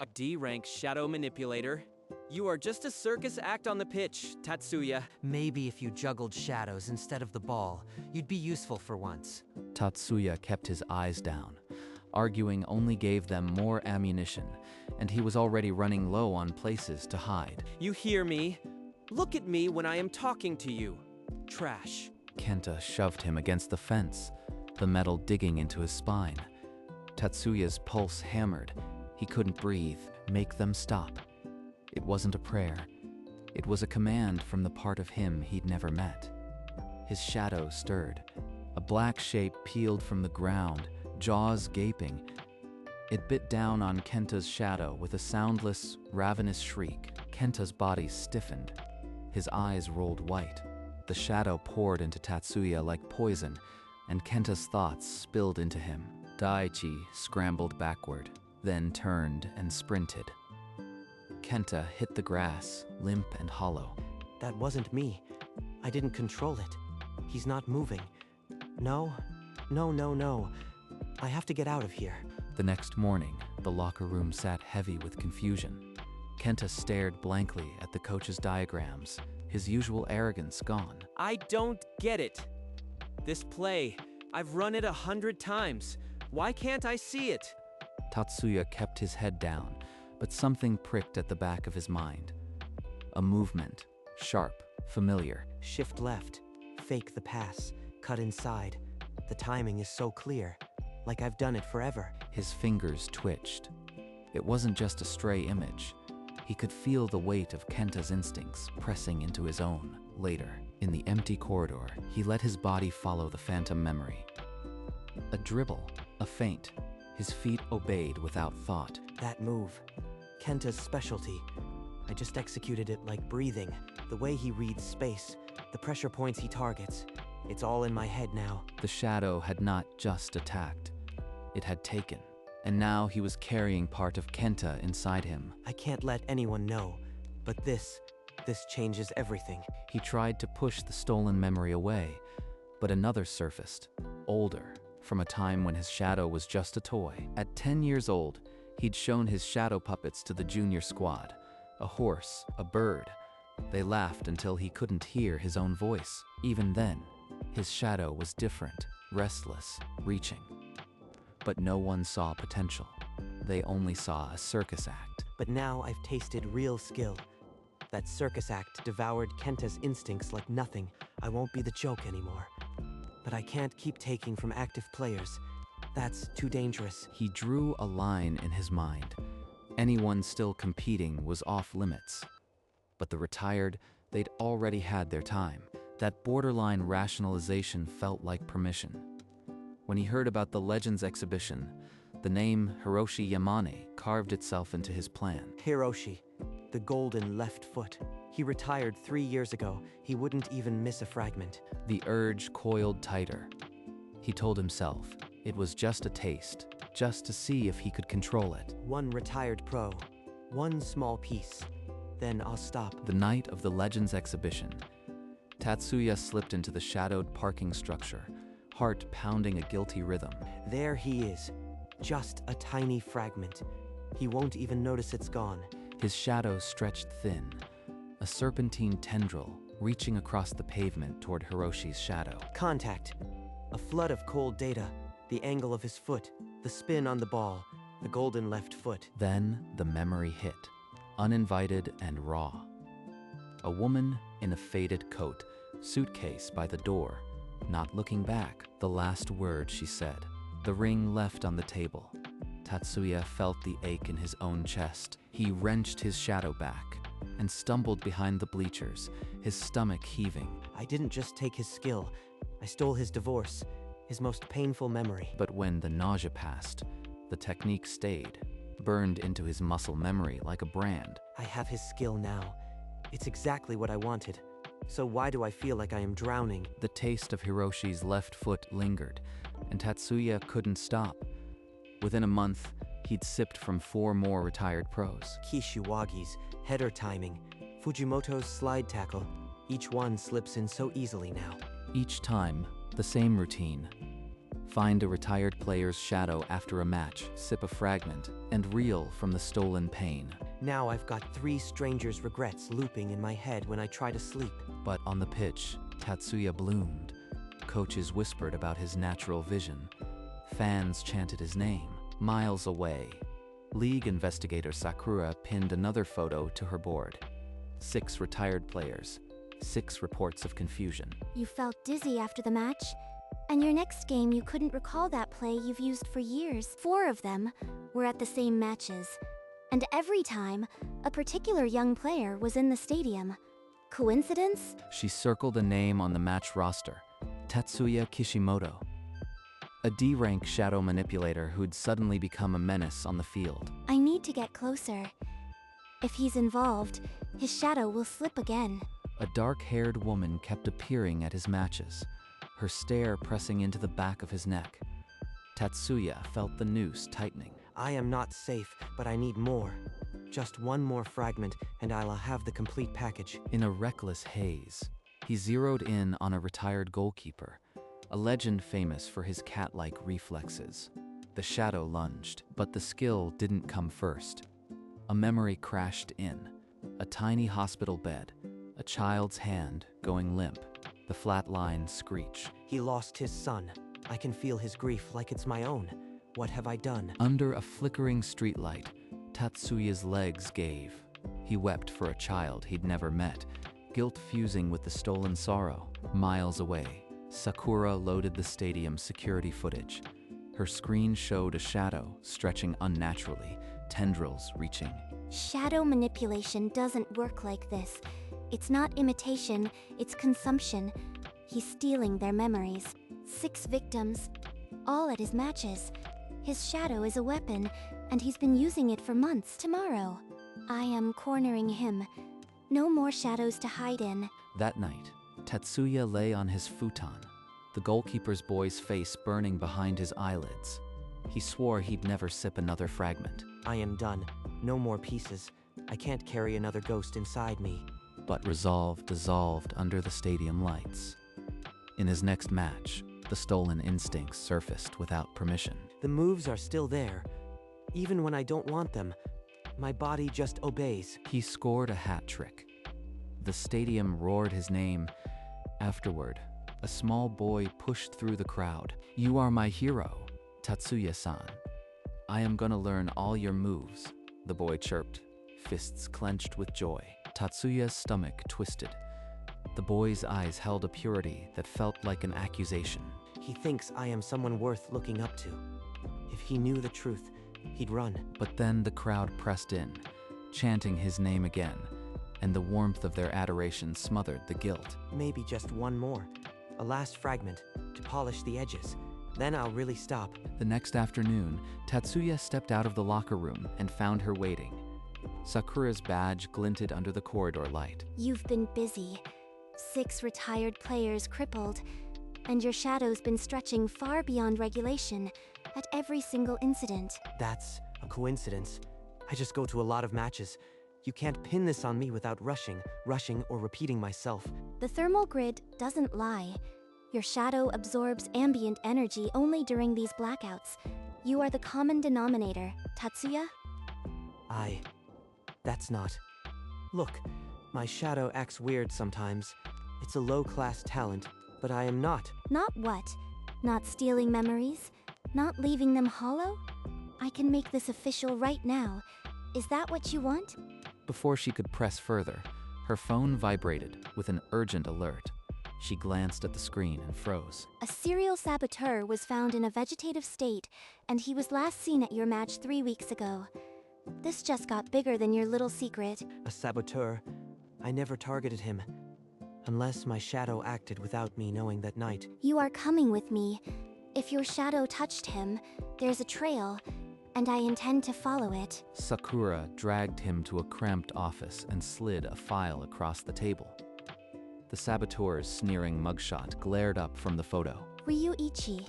A D-rank shadow manipulator. You are just a circus act on the pitch, Tatsuya. Maybe if you juggled shadows instead of the ball, you'd be useful for once. Tatsuya kept his eyes down. Arguing only gave them more ammunition, and he was already running low on places to hide. You hear me? Look at me when I am talking to you. Trash. Kenta shoved him against the fence, the metal digging into his spine. Tatsuya's pulse hammered. He couldn't breathe. Make them stop. It wasn't a prayer. It was a command from the part of him he'd never met. His shadow stirred. A black shape peeled from the ground, jaws gaping. It bit down on Kenta's shadow with a soundless, ravenous shriek. Kenta's body stiffened. His eyes rolled white. The shadow poured into Tatsuya like poison, and Kenta's thoughts spilled into him. Daichi scrambled backward, then turned and sprinted. Kenta hit the grass, limp and hollow. That wasn't me. I didn't control it. He's not moving. No. I have to get out of here. The next morning, the locker room sat heavy with confusion. Kenta stared blankly at the coach's diagrams, his usual arrogance gone. I don't get it. This play, I've run it 100 times. Why can't I see it? Tatsuya kept his head down, but something pricked at the back of his mind. A movement, sharp, familiar. Shift left, fake the pass, cut inside. The timing is so clear, like I've done it forever. His fingers twitched. It wasn't just a stray image. He could feel the weight of Kenta's instincts pressing into his own. Later, in the empty corridor, he let his body follow the phantom memory. A dribble, a feint. His feet obeyed without thought. That move, Kenta's specialty. I just executed it like breathing. The way he reads space, the pressure points he targets. It's all in my head now. The shadow had not just attacked. It had taken. And now he was carrying part of Kenta inside him. I can't let anyone know, but this changes everything. He tried to push the stolen memory away, but another surfaced, older, from a time when his shadow was just a toy. At 10 years old, he'd shown his shadow puppets to the junior squad. A horse, a bird. They laughed until he couldn't hear his own voice. Even then, his shadow was different, restless, reaching. But no one saw potential. They only saw a circus act. But now I've tasted real skill. That circus act devoured Kenta's instincts like nothing. I won't be the joke anymore. But I can't keep taking from active players. That's too dangerous. He drew a line in his mind. Anyone still competing was off limits. But the retired, they'd already had their time. That borderline rationalization felt like permission. When he heard about the Legends exhibition, the name Hiroshi Yamane carved itself into his plan. Hiroshi, the golden left foot. He retired 3 years ago. He wouldn't even miss a fragment. The urge coiled tighter. He told himself it was just a taste, just to see if he could control it. One retired pro, one small piece. Then I'll stop. The night of the Legends exhibition, Tatsuya slipped into the shadowed parking structure, heart pounding a guilty rhythm. There he is, just a tiny fragment. He won't even notice it's gone. His shadow stretched thin, a serpentine tendril reaching across the pavement toward Hiroshi's shadow. Contact. A flood of cold data. The angle of his foot, the spin on the ball, the golden left foot. Then the memory hit, uninvited and raw. A woman in a faded coat, suitcase by the door, not looking back. The last word she said. The ring left on the table. Tatsuya felt the ache in his own chest. He wrenched his shadow back and stumbled behind the bleachers, his stomach heaving. I didn't just take his skill. I stole his divorce, his most painful memory. But when the nausea passed, the technique stayed, burned into his muscle memory like a brand. I have his skill now. It's exactly what I wanted. So why do I feel like I am drowning? The taste of Hiroshi's left foot lingered, and Tatsuya couldn't stop. Within a month, he'd sipped from 4 more retired pros. Kishiwagi's, header timing, Fujimoto's slide tackle. Each one slips in so easily now. Each time, the same routine. Find a retired player's shadow after a match, sip a fragment, and reel from the stolen pain. Now I've got 3 strangers' regrets looping in my head when I try to sleep. But on the pitch, Tatsuya bloomed. Coaches whispered about his natural vision. Fans chanted his name. Miles away, League investigator Sakura pinned another photo to her board. 6 retired players, 6 reports of confusion. You felt dizzy after the match? And your next game you couldn't recall that play you've used for years. 4 of them were at the same matches. And every time, a particular young player was in the stadium. Coincidence? She circled a name on the match roster, Tatsuya Kishimoto. A D-rank shadow manipulator who'd suddenly become a menace on the field. I need to get closer. If he's involved, his shadow will slip again. A dark-haired woman kept appearing at his matches, her stare pressing into the back of his neck. Tatsuya felt the noose tightening. I am not safe, but I need more. Just 1 more fragment, and I'll have the complete package. In a reckless haze, he zeroed in on a retired goalkeeper, a legend famous for his cat-like reflexes. The shadow lunged, but the skill didn't come first. A memory crashed in. A tiny hospital bed, a child's hand going limp, the flat line screech. He lost his son. I can feel his grief like it's my own. What have I done? Under a flickering streetlight, Tatsuya's legs gave. He wept for a child he'd never met, guilt fusing with the stolen sorrow. Miles away, Sakura loaded the stadium's security footage. Her screen showed a shadow stretching unnaturally, tendrils reaching. Shadow manipulation doesn't work like this. It's not imitation, it's consumption. He's stealing their memories. 6 victims, all at his matches. His shadow is a weapon, and he's been using it for months. Tomorrow, I am cornering him. No more shadows to hide in. That night, Tatsuya lay on his futon, the goalkeeper's boy's face burning behind his eyelids. He swore he'd never sip another fragment. I am done. No more pieces. I can't carry another ghost inside me. But resolve dissolved under the stadium lights. In his next match, the stolen instincts surfaced without permission. The moves are still there. Even when I don't want them, my body just obeys. He scored a hat trick. The stadium roared his name. Afterward, a small boy pushed through the crowd. "You are my hero, Tatsuya-san. I am gonna learn all your moves," the boy chirped, fists clenched with joy. Tatsuya's stomach twisted. The boy's eyes held a purity that felt like an accusation. He thinks I am someone worth looking up to. If he knew the truth, he'd run. But then the crowd pressed in, chanting his name again, and the warmth of their adoration smothered the guilt. Maybe just 1 more. A last fragment, to polish the edges. Then I'll really stop. The next afternoon, Tatsuya stepped out of the locker room and found her waiting. Sakura's badge glinted under the corridor light. You've been busy. 6 retired players crippled. And your shadow's been stretching far beyond regulation at every single incident. That's a coincidence. I just go to a lot of matches. You can't pin this on me without rushing, or repeating myself. The thermal grid doesn't lie. Your shadow absorbs ambient energy only during these blackouts. You are the common denominator, Tatsuya. That's not. Look, my shadow acts weird sometimes. It's a low-class talent, but I am not. Not what? Not stealing memories? Not leaving them hollow? I can make this official right now. Is that what you want? Before she could press further, her phone vibrated with an urgent alert. She glanced at the screen and froze. A serial saboteur was found in a vegetative state, and he was last seen at your match 3 weeks ago. This just got bigger than your little secret. A saboteur. I never targeted him. Unless my shadow acted without me knowing that night. You are coming with me. If your shadow touched him, there's a trail, and I intend to follow it. Sakura dragged him to a cramped office and slid a file across the table. The saboteur's sneering mugshot glared up from the photo. Ryuichi.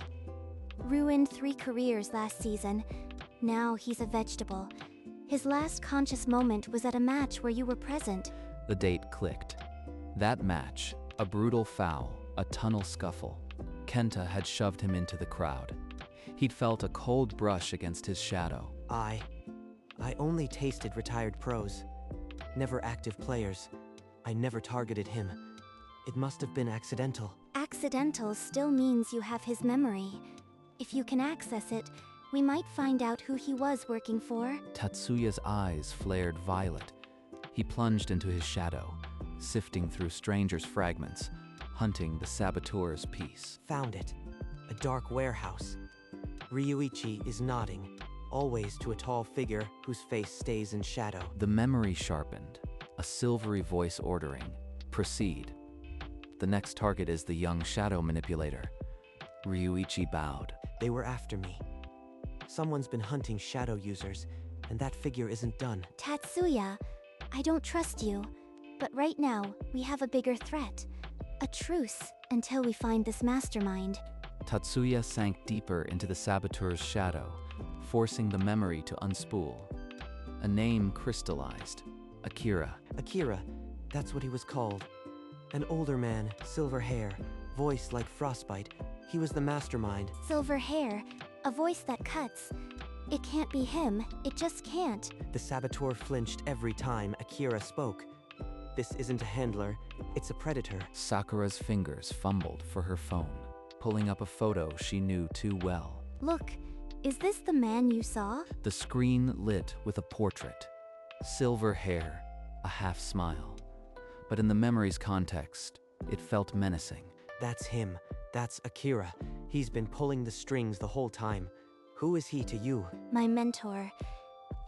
Ruined 3 careers last season. Now he's a vegetable. His last conscious moment was at a match where you were present. The date clicked. That match, a brutal foul, a tunnel scuffle. Kenta had shoved him into the crowd. He'd felt a cold brush against his shadow. I only tasted retired pros, never active players. I never targeted him. It must have been accidental. Accidental still means you have his memory. If you can access it, we might find out who he was working for. Tatsuya's eyes flared violet. He plunged into his shadow, sifting through strangers' fragments, hunting the saboteur's piece. Found it. A dark warehouse. Ryuichi is nodding, always to a tall figure whose face stays in shadow. The memory sharpened, a silvery voice ordering, "Proceed." The next target is the young shadow manipulator. Ryuichi bowed. They were after me. Someone's been hunting shadow users, and that figure isn't done. Tatsuya, I don't trust you, but right now we have a bigger threat. A truce until we find this mastermind. Tatsuya sank deeper into the saboteur's shadow, forcing the memory to unspool. A name crystallized. Akira. Akira, that's what he was called. An older man, silver hair, voice like frostbite. He was the mastermind. Silver hair, a voice that cuts. It can't be him, it just can't. The saboteur flinched every time Akira spoke. This isn't a handler, it's a predator. Sakura's fingers fumbled for her phone, pulling up a photo she knew too well. Look, is this the man you saw? The screen lit with a portrait. Silver hair, a half smile. But in the memory's context, it felt menacing. That's him. That's Akira. He's been pulling the strings the whole time. Who is he to you? My mentor.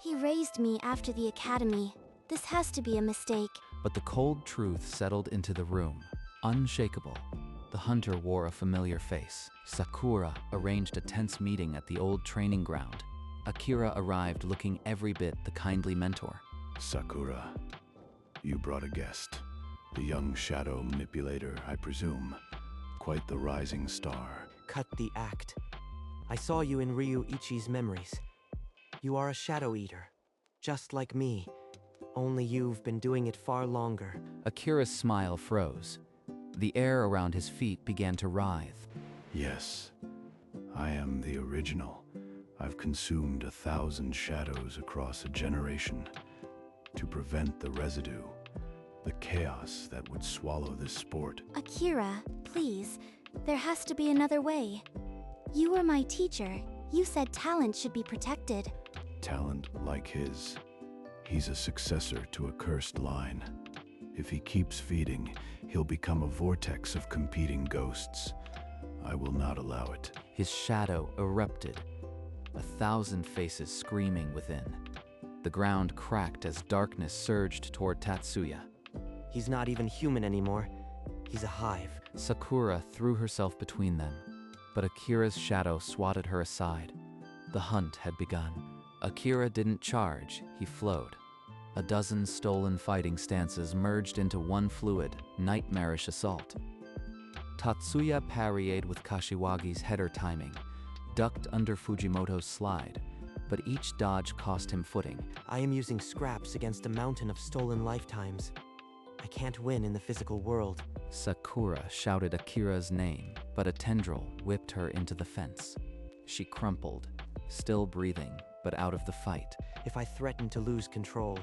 He raised me after the academy. This has to be a mistake. But the cold truth settled into the room, unshakable. The hunter wore a familiar face. Sakura arranged a tense meeting at the old training ground. Akira arrived looking every bit the kindly mentor. Sakura, you brought a guest. The young shadow manipulator, I presume. Quite the rising star. Cut the act. I saw you in Ryuichi's memories. You are a shadow eater, just like me. Only you've been doing it far longer. Akira's smile froze. The air around his feet began to writhe. Yes, I am the original. I've consumed 1,000 shadows across a generation to prevent the residue, the chaos that would swallow this sport. Akira, please. There has to be another way. You were my teacher. You said talent should be protected. Talent like his. He's a successor to a cursed line. If he keeps feeding, he'll become a vortex of competing ghosts. I will not allow it. His shadow erupted, 1,000 faces screaming within. The ground cracked as darkness surged toward Tatsuya. He's not even human anymore. He's a hive. Sakura threw herself between them, but Akira's shadow swatted her aside. The hunt had begun. Akira didn't charge, he flowed. A dozen stolen fighting stances merged into one fluid, nightmarish assault. Tatsuya parried with Kashiwagi's header timing, ducked under Fujimoto's slide, but each dodge cost him footing. I am using scraps against a mountain of stolen lifetimes. I can't win in the physical world. Sakura shouted Akira's name, but a tendril whipped her into the fence. She crumpled, still breathing, but out of the fight. If I threaten to lose control,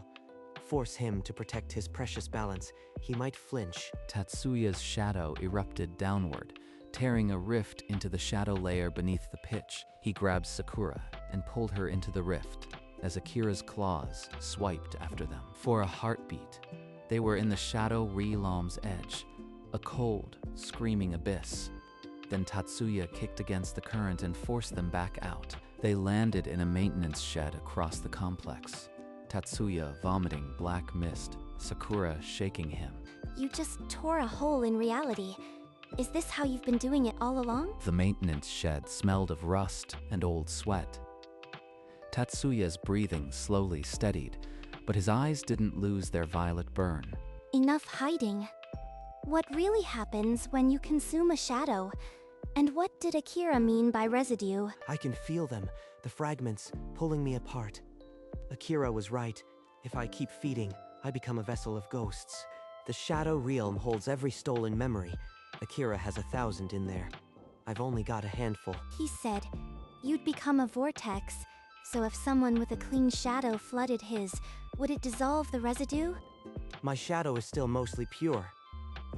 force him to protect his precious balance, he might flinch. Tatsuya's shadow erupted downward, tearing a rift into the shadow layer beneath the pitch. He grabbed Sakura and pulled her into the rift, as Akira's claws swiped after them. For a heartbeat, they were in the shadow realm's edge, a cold, screaming abyss. Then Tatsuya kicked against the current and forced them back out. They landed in a maintenance shed across the complex. Tatsuya vomiting black mist, Sakura shaking him. You just tore a hole in reality. Is this how you've been doing it all along? The maintenance shed smelled of rust and old sweat. Tatsuya's breathing slowly steadied, but his eyes didn't lose their violet burn. Enough hiding. What really happens when you consume a shadow? And what did Akira mean by residue? I can feel them, the fragments, pulling me apart. Akira was right. If I keep feeding, I become a vessel of ghosts. The shadow realm holds every stolen memory. Akira has 1,000 in there. I've only got a handful. He said you'd become a vortex, so if someone with a clean shadow flooded his, would it dissolve the residue? My shadow is still mostly pure.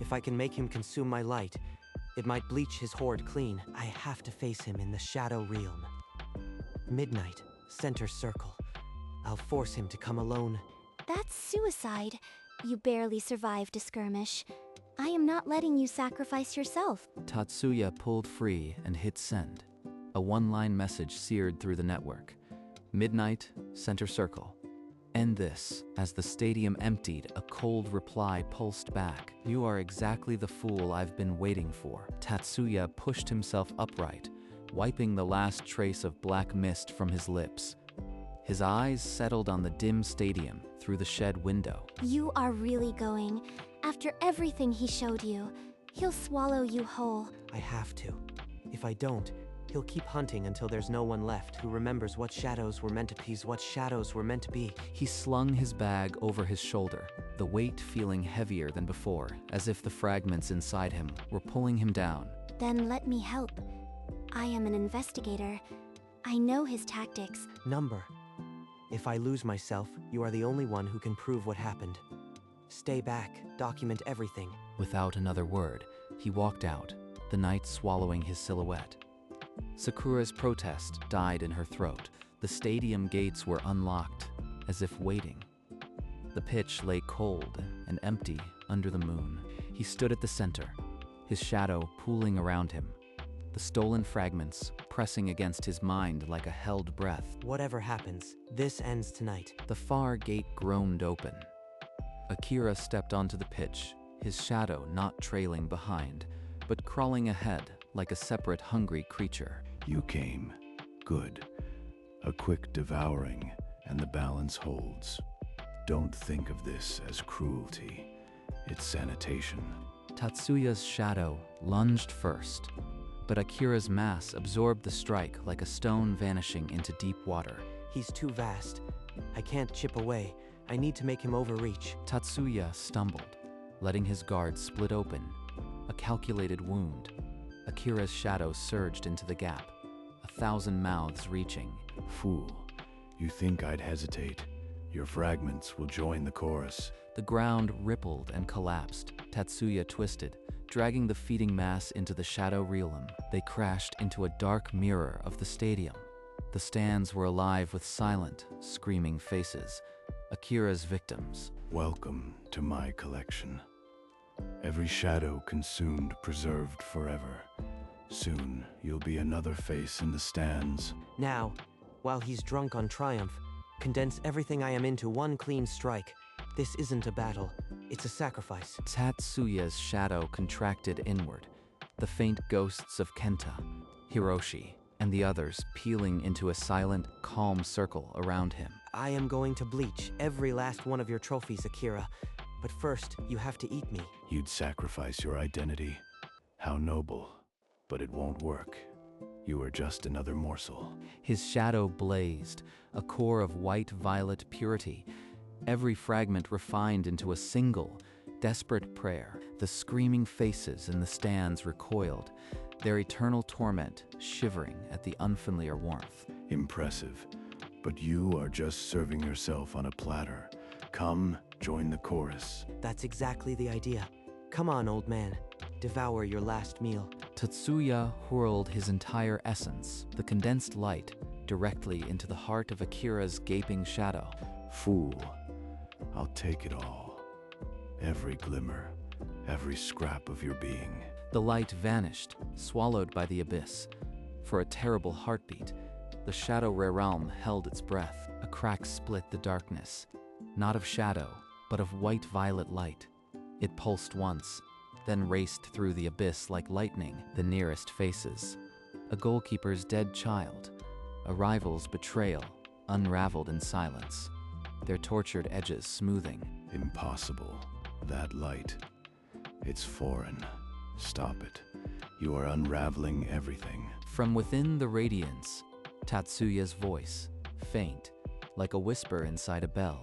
If I can make him consume my light, it might bleach his horde clean. I have to face him in the shadow realm. Midnight, center circle. I'll force him to come alone. That's suicide. You barely survived a skirmish. I am not letting you sacrifice yourself. Tatsuya pulled free and hit send. A one-line message seared through the network. Midnight, center circle. End this. As the stadium emptied, a cold reply pulsed back. You are exactly the fool I've been waiting for. Tatsuya pushed himself upright, wiping the last trace of black mist from his lips. His eyes settled on the dim stadium through the shed window. You are really going. After everything he showed you, he'll swallow you whole. I have to. If I don't, he'll keep hunting until there's no one left who remembers what shadows were meant to be, what shadows were meant to be. He slung his bag over his shoulder, the weight feeling heavier than before, as if the fragments inside him were pulling him down. Then let me help. I am an investigator. I know his tactics. Number. If I lose myself, you are the only one who can prove what happened. Stay back, document everything. Without another word, he walked out, the night swallowing his silhouette. Sakura's protest died in her throat. The stadium gates were unlocked, as if waiting. The pitch lay cold and empty under the moon. He stood at the center, his shadow pooling around him, the stolen fragments pressing against his mind like a held breath. Whatever happens, this ends tonight. The far gate groaned open. Akira stepped onto the pitch, his shadow not trailing behind, but crawling ahead like a separate hungry creature. You came. Good. A quick devouring, and the balance holds. Don't think of this as cruelty. It's sanitation. Tatsuya's shadow lunged first, but Akira's mass absorbed the strike like a stone vanishing into deep water. He's too vast. I can't chip away. I need to make him overreach. Tatsuya stumbled, letting his guard split open. A calculated wound. Akira's shadow surged into the gap, 1,000 mouths reaching. Fool. You think I'd hesitate? Your fragments will join the chorus. The ground rippled and collapsed. Tatsuya twisted, dragging the feeding mass into the shadow realm. They crashed into a dark mirror of the stadium. The stands were alive with silent, screaming faces. Akira's victims. Welcome to my collection. Every shadow consumed, preserved forever. Soon, you'll be another face in the stands. Now, while he's drunk on triumph, condense everything I am into one clean strike. This isn't a battle, it's a sacrifice. Tatsuya's shadow contracted inward, the faint ghosts of Kenta, Hiroshi, and the others peeling into a silent, calm circle around him. I am going to bleach every last one of your trophies, Akira. But first, you have to eat me. You'd sacrifice your identity. How noble. But it won't work. You are just another morsel. His shadow blazed, a core of white-violet purity, every fragment refined into a single, desperate prayer. The screaming faces in the stands recoiled, their eternal torment shivering at the unfamiliar warmth. Impressive. But you are just serving yourself on a platter. Come, join the chorus. That's exactly the idea. Come on, old man. Devour your last meal. Tatsuya hurled his entire essence, the condensed light, directly into the heart of Akira's gaping shadow. Fool. I'll take it all. Every glimmer, every scrap of your being. The light vanished, swallowed by the abyss. For a terrible heartbeat, the shadow realm held its breath. A crack split the darkness, not of shadow, but of white-violet light. It pulsed once, then raced through the abyss like lightning. The nearest faces. A goalkeeper's dead child, a rival's betrayal, unraveled in silence, their tortured edges smoothing. Impossible. That light. It's foreign. Stop it. You are unraveling everything. From within the radiance, Tatsuya's voice, faint, like a whisper inside a bell.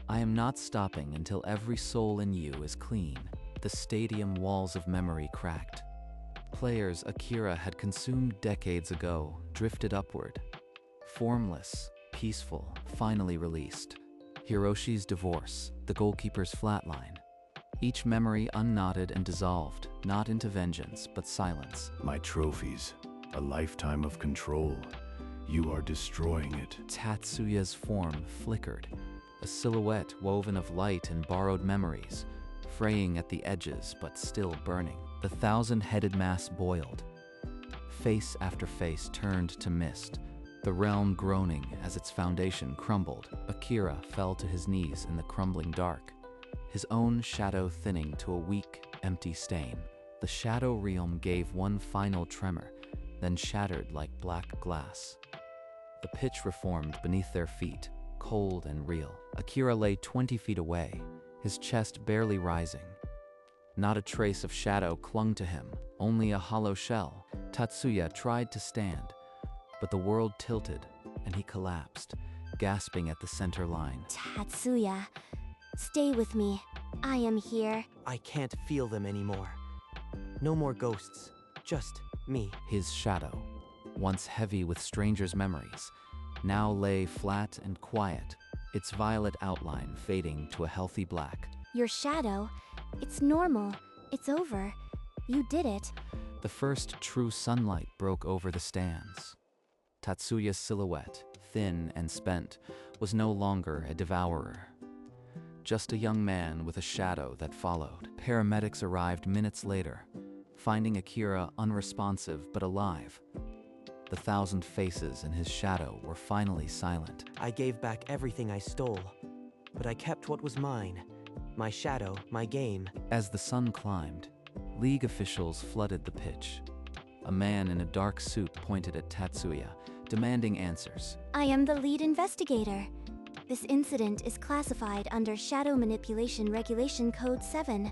I am not stopping until every soul in you is clean. The stadium walls of memory cracked. players Akira had consumed decades ago drifted upward. Formless, peaceful, finally released. Hiroshi's divorce, the goalkeeper's flatline. Each memory unknotted and dissolved, not into vengeance, but silence. My trophies, a lifetime of control. You are destroying it. Tatsuya's form flickered, a silhouette woven of light and borrowed memories, fraying at the edges but still burning. The thousand-headed mass boiled. Face after face turned to mist, the realm groaning as its foundation crumbled. Akira fell to his knees in the crumbling dark, his own shadow thinning to a weak, empty stain. The shadow realm gave one final tremor, then shattered like black glass. The pitch reformed beneath their feet, cold and real. Akira lay 20 feet away, his chest barely rising. Not a trace of shadow clung to him, only a hollow shell. Tatsuya tried to stand, but the world tilted, and he collapsed, gasping at the center line. Tatsuya, stay with me. I am here. I can't feel them anymore. No more ghosts, just me. His shadow, once heavy with strangers' memories, now lay flat and quiet, its violet outline fading to a healthy black. Your shadow, it's normal. It's over. You did it. The first true sunlight broke over the stands. Tatsuya's silhouette, thin and spent, was no longer a devourer. Just a young man with a shadow that followed. Paramedics arrived minutes later, finding Akira unresponsive but alive. The 1,000 faces in his shadow were finally silent. I gave back everything I stole, but I kept what was mine. My shadow, my game. As the sun climbed, League officials flooded the pitch. A man in a dark suit pointed at Tatsuya, demanding answers. I am the lead investigator. This incident is classified under Shadow Manipulation Regulation Code 7.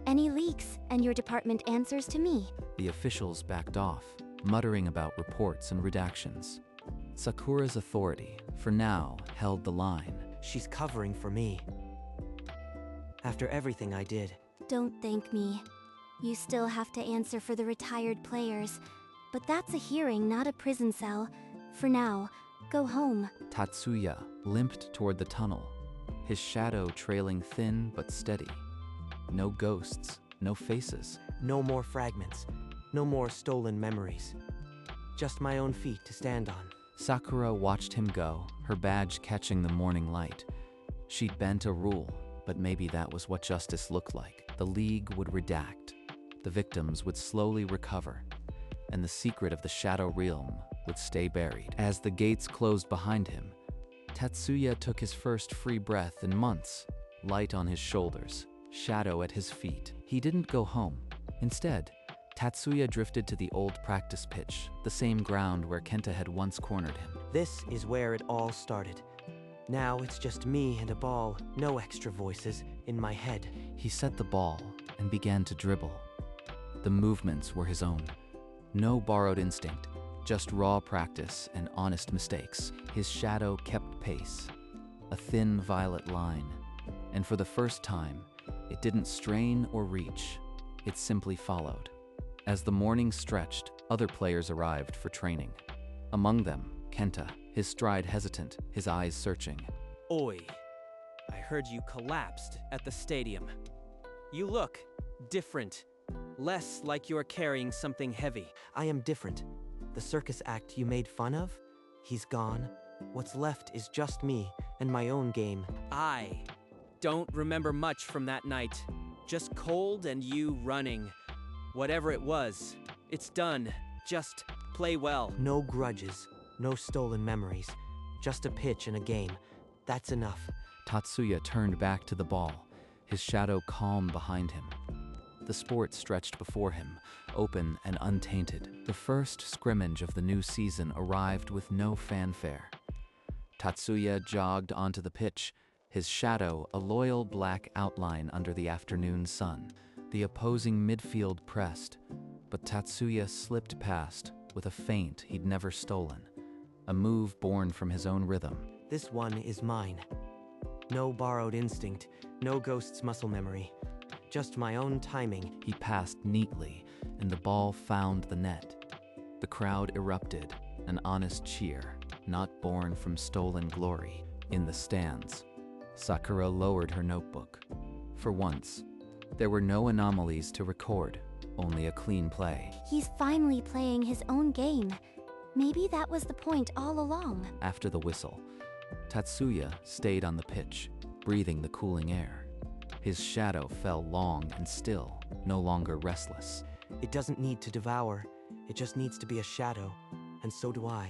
Any leaks, and your department answers to me. The officials backed off, muttering about reports and redactions. Sakura's authority, for now, held the line. She's covering for me. After everything I did. Don't thank me. You still have to answer for the retired players. But that's a hearing, not a prison cell. For now, go home. Tatsuya limped toward the tunnel, his shadow trailing thin but steady. No ghosts, no faces. No more fragments. No more stolen memories. Just my own feet to stand on. Sakura watched him go, her badge catching the morning light. She'd bent a rule, but maybe that was what justice looked like. The League would redact. The victims would slowly recover, and the secret of the Shadow Realm would stay buried. As the gates closed behind him, Tatsuya took his first free breath in months, light on his shoulders, shadow at his feet. He didn't go home. Instead, Tatsuya drifted to the old practice pitch, the same ground where Kenta had once cornered him. This is where it all started. Now it's just me and a ball, no extra voices, in my head. He set the ball and began to dribble. The movements were his own. No borrowed instinct, just raw practice and honest mistakes. His shadow kept pace, a thin violet line. And for the first time, it didn't strain or reach. It simply followed. As the morning stretched, other players arrived for training. Among them, Kenta, his stride hesitant, his eyes searching. Oi, I heard you collapsed at the stadium. You look different, less like you're carrying something heavy. I am different. The circus act you made fun of? He's gone. What's left is just me and my own game. I don't remember much from that night. Just cold and you running. Whatever it was, it's done. Just play well. No grudges, no stolen memories. Just a pitch and a game. That's enough. Tatsuya turned back to the ball, his shadow calm behind him. The sport stretched before him, open and untainted. The first scrimmage of the new season arrived with no fanfare. Tatsuya jogged onto the pitch, his shadow a loyal black outline under the afternoon sun. The opposing midfield pressed, but Tatsuya slipped past with a feint he'd never stolen, a move born from his own rhythm. This one is mine. No borrowed instinct, no ghost's muscle memory. Just my own timing. He passed neatly, and the ball found the net. The crowd erupted, an honest cheer, not born from stolen glory. In the stands, Sakura lowered her notebook. For once, there were no anomalies to record, only a clean play. He's finally playing his own game. Maybe that was the point all along. After the whistle, Tatsuya stayed on the pitch, breathing the cooling air. His shadow fell long and still, no longer restless. It doesn't need to devour. It just needs to be a shadow. And so do I.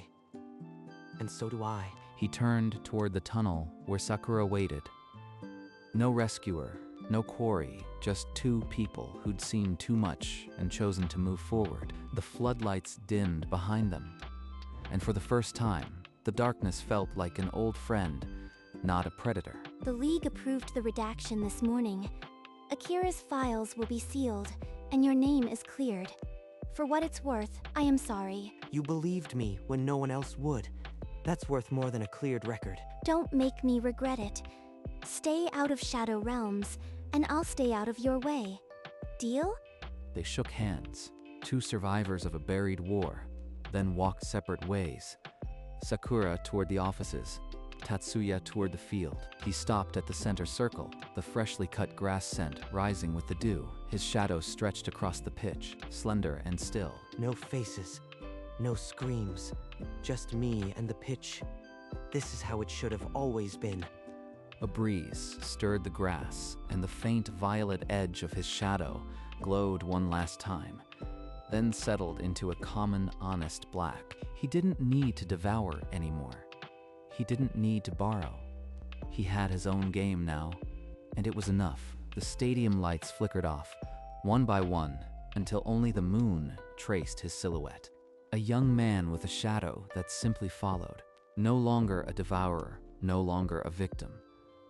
And so do I. He turned toward the tunnel where Sakura waited. No rescuer, no quarry, just two people who'd seen too much and chosen to move forward. The floodlights dimmed behind them. And for the first time, the darkness felt like an old friend, not a predator. The League approved the redaction this morning. Akira's files will be sealed, and your name is cleared. For what it's worth, I am sorry. You believed me when no one else would. That's worth more than a cleared record. Don't make me regret it. Stay out of Shadow Realms, and I'll stay out of your way. Deal? They shook hands, two survivors of a buried war, then walked separate ways. Sakura toward the offices, Tatsuya toward the field. He stopped at the center circle, the freshly cut grass scent rising with the dew. His shadow stretched across the pitch, slender and still. No faces, no screams, just me and the pitch. This is how it should have always been. A breeze stirred the grass, and the faint violet edge of his shadow glowed one last time, then settled into a common, honest black. He didn't need to devour anymore. He didn't need to borrow. He had his own game now, and it was enough. The stadium lights flickered off, one by one, until only the moon traced his silhouette. A young man with a shadow that simply followed. No longer a devourer, no longer a victim.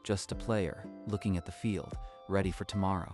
Just a player, looking at the field, ready for tomorrow.